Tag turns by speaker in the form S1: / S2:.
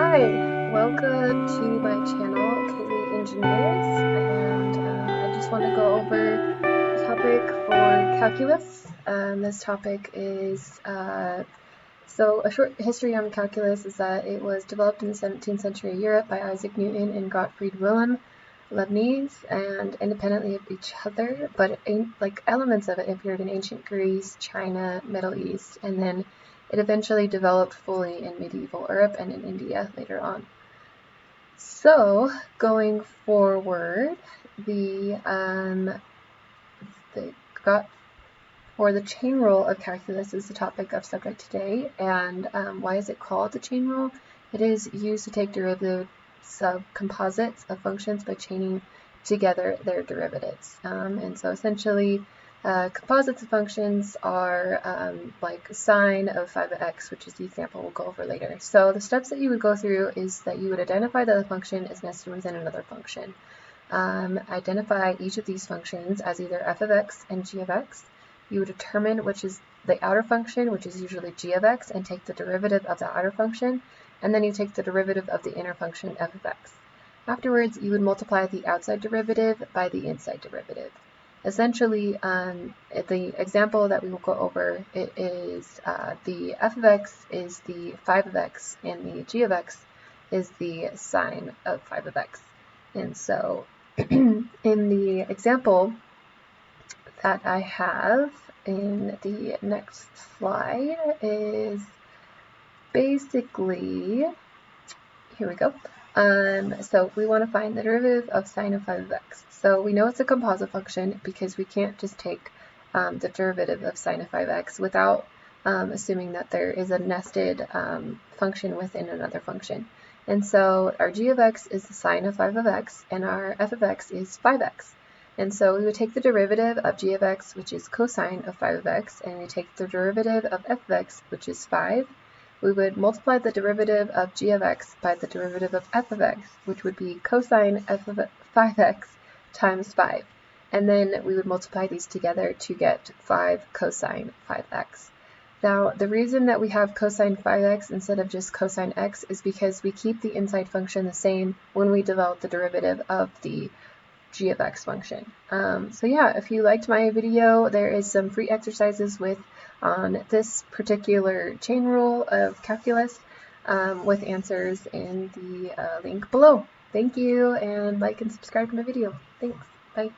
S1: Hi, welcome to my channel, Kaylee Engineers, and I just want to go over the topic for calculus. This topic is, so a short history on calculus is that it was developed in the 17th century Europe by Isaac Newton and Gottfried Wilhelm Leibniz, and independently of each other, but like elements of it appeared in ancient Greece, China, Middle East, and then it eventually developed fully in medieval Europe and in India later on. So going forward, the chain rule of calculus is the topic of subject today, and why is it called the chain rule? It is used to take derivatives of composites of functions by chaining together their derivatives. And so essentially, composites of functions are like sine of 5x, which is the example we'll go over later. So the steps that you would go through is that you would identify that the function is nested within another function. Identify each of these functions as either f of x and g of x. You would determine which is the outer function, which is usually g of x, and take the derivative of the outer function, and then you take the derivative of the inner function f of x. Afterwards, you would multiply the outside derivative by the inside derivative. Essentially, the example that we will go over, it is the f of x is the 5 of x, and the g of x is the sine of 5 of x. And so in the example that I have in the next slide is basically, here we go. So we want to find the derivative of sine of 5 of x. So we know it's a composite function because we can't just take the derivative of sine of 5x without assuming that there is a nested function within another function. And so our g of x is the sine of 5 of x, and our f of x is 5x. And so we would take the derivative of g of x, which is cosine of 5 of x, and we take the derivative of f of x, which is 5. We would multiply the derivative of g of x by the derivative of f of x, which would be cosine f of 5x times 5. And then we would multiply these together to get 5 cosine 5x. Now, the reason that we have cosine 5x instead of just cosine x is because we keep the inside function the same when we develop the derivative of the g of x function. So yeah, if you liked my video, there is some free exercises on this particular chain rule of calculus with answers in the link below. Thank you, and like and subscribe to my video. Thanks. Bye.